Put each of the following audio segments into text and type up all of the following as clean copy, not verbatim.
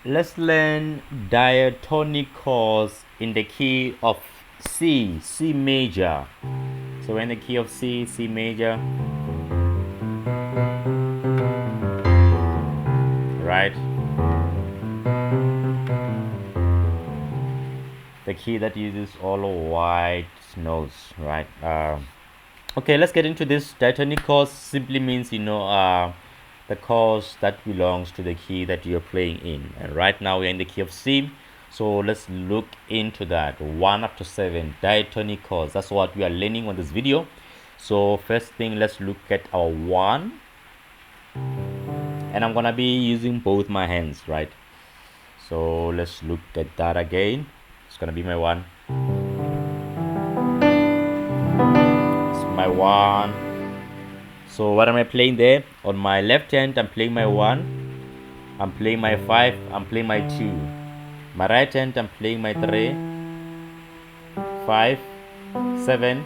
Let's learn diatonic chords in the key of C, C major. So we're in the key of C, C major. Right? The key that uses all white notes, right? Okay, let's get into this. Diatonic chords simply means, the chords that belongs to the key that you're playing in. And right now we're in the key of C. So let's look into that. 1 up to 7 diatonic chords. That's what we are learning on this video. So first thing, let's look at our 1. And I'm gonna be using both my hands, right? So let's look at that again. It's gonna be my 1. It's my 1. So what am I playing there? On my left hand, I'm playing my 1. I'm playing my 5. I'm playing my 2. My right hand, I'm playing my 3, 5, 7,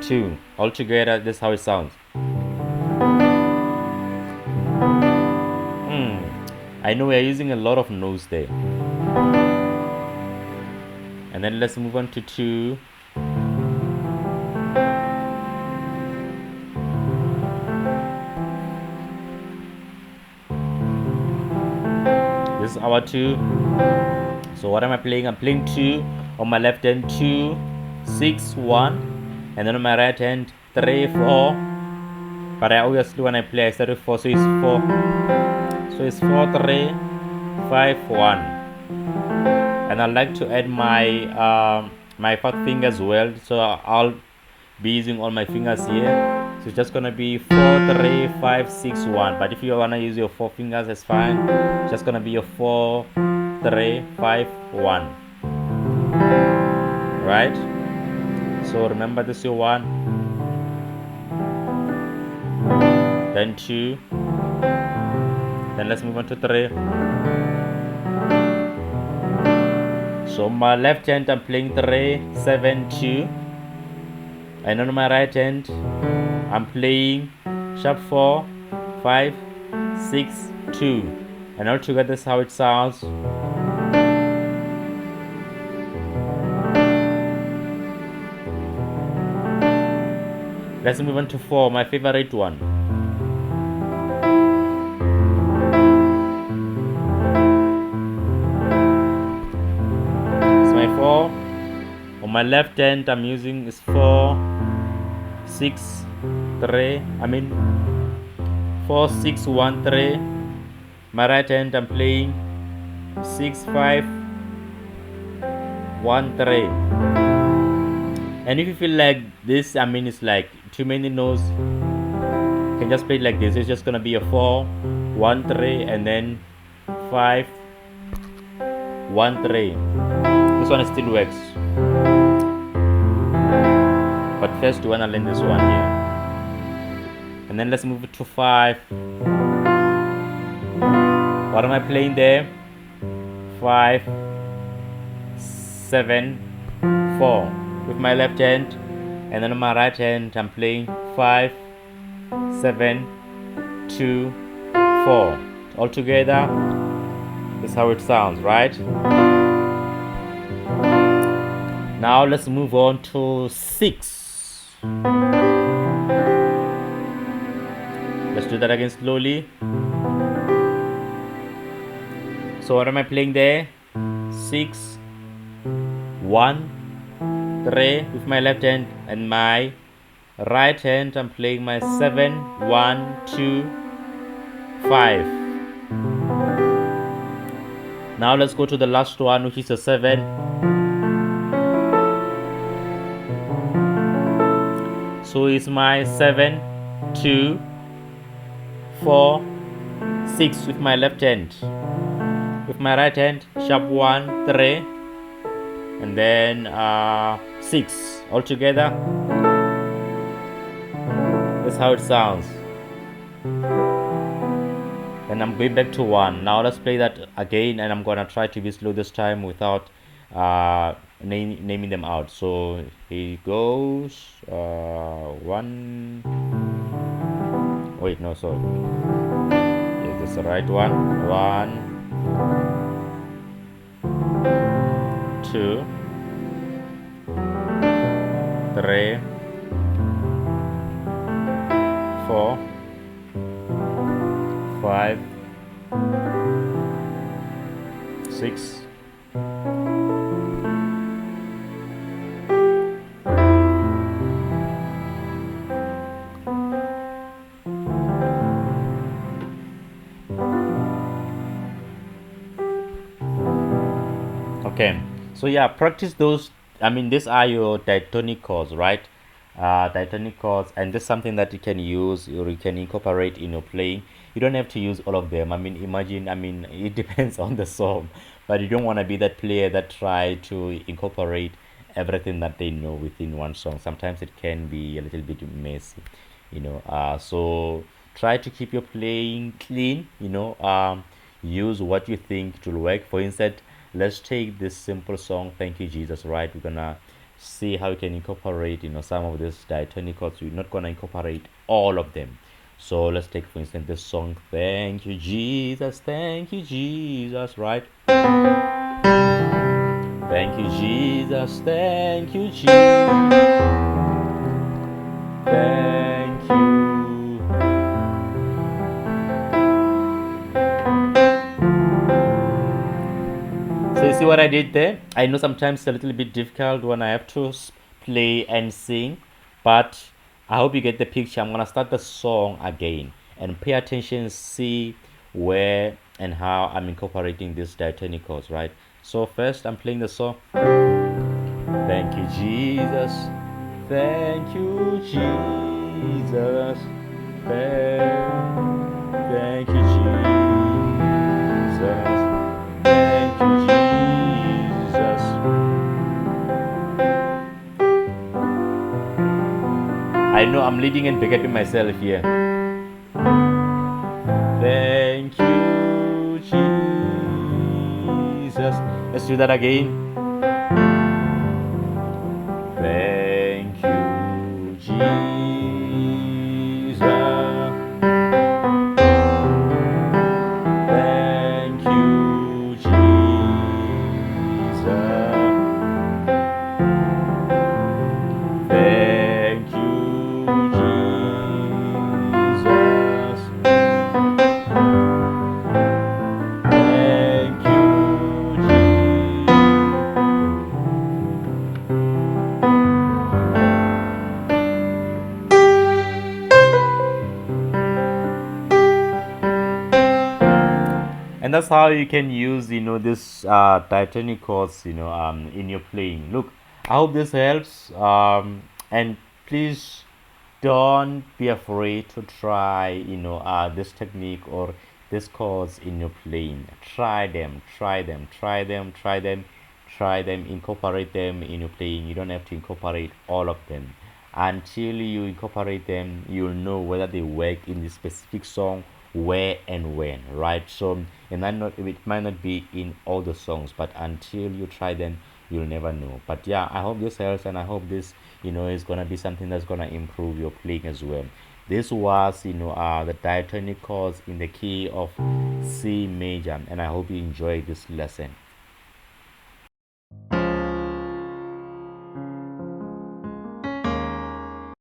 2. All together, this is how it sounds. I know we are using a lot of notes there. And then let's move on to 2. This is our 2. So what am I playing? I'm playing 2 on my left hand, 2, 6, 1, and then on my right hand, 3, 4. But obviously when I play, I start with 4, so it's 4. So it's 4, 3, 5, 1. And I'd like to add my my 4th finger as well. So I'll be using all my fingers here. So it's just gonna be 4, 3, 5, 6, 1. But if you wanna use your 4 fingers, that's fine. It's just gonna be your 4, 3, 5, 1. Right? So remember this is your 1. Then 2. Then let's move on to 3. So on my left hand, I'm playing 3, 7, 2. And on my right hand, I'm playing sharp 4, 5, 6, 2. And all together, that's how it sounds. Let's move on to 4, my favorite one. It's my 4. On my left hand, I'm using is 4, 6, 3. 4, 6, 1, 3. My right hand, I'm playing 6, 5, 1, 3. And if you feel like this, it's like too many notes, you can just play it like this. It's just gonna be a 4, 1, 3, and then 5, 1, 3. This one still works. But first we wanna learn this one here. And then let's move it to 5. What am I playing there? 5, 7, 4 with my left hand, and then on my right hand I'm playing 5, 7, 2, 4. All together, this is how it sounds, right? Now let's move on to 6. Let's do that again slowly. So what am I playing there? 6, 1, 3 with my left hand, and my right hand I'm playing my 7, 1, 2, 5. Now let's go to the last one, which is a 7. So it's my 7, 2, 4, 6 with my left hand. With my right hand, sharp 1, 3, and then 6 all together. That's how it sounds. Then I'm going back to 1. Now let's play that again, and I'm gonna try to be slow this time without naming them out. So here goes 1. Wait, no, sorry. Is this the right one? 1, 2, 3, 4, 5, 6, 7. Okay, so yeah, practice those. I mean, these are your diatonic chords, right? Diatonic chords, and this is something that you can use or you can incorporate in your playing. You don't have to use all of them. I mean, imagine, I mean, it depends on the song, but you don't want to be that player that try to incorporate everything that they know within one song. Sometimes it can be a little bit messy, so try to keep your playing clean, use what you think to work. For instance, let's take this simple song, Thank You Jesus, right? We're gonna see how we can incorporate, some of these diatonic chords. We're not gonna incorporate all of them. So let's take, for instance, this song, Thank You Jesus, right? Thank you, Jesus, thank you, Jesus, thank you. So you see what I did there? I know sometimes it's a little bit difficult when I have to play and sing, but I hope you get the picture. I'm gonna start the song again and pay attention, see where and how I'm incorporating these diatonic chords, right? So first I'm playing the song. Thank you, Jesus. Thank you, Jesus. Thank you, Jesus. Thank you, Jesus. I know I'm leading and backing myself here. Thank you, Jesus. Let's do that again. Thank you, Jesus. Thank you, Jesus. Thank you, Jesus. Thank you, and that's how you can use this diatonic chords in your playing. Look, I hope this helps, and please don't be afraid to try this technique or these chords in your playing. Try them, incorporate them in your playing. You don't have to incorporate all of them. Until you incorporate them, you'll know whether they work in the specific song, where and when, right? So it might not be in all the songs, but until you try them, you'll never know. But yeah, I hope this helps, and I hope this is gonna be something that's gonna improve your playing as well. This was the diatonic chords in the key of C major, and I hope you enjoyed this lesson.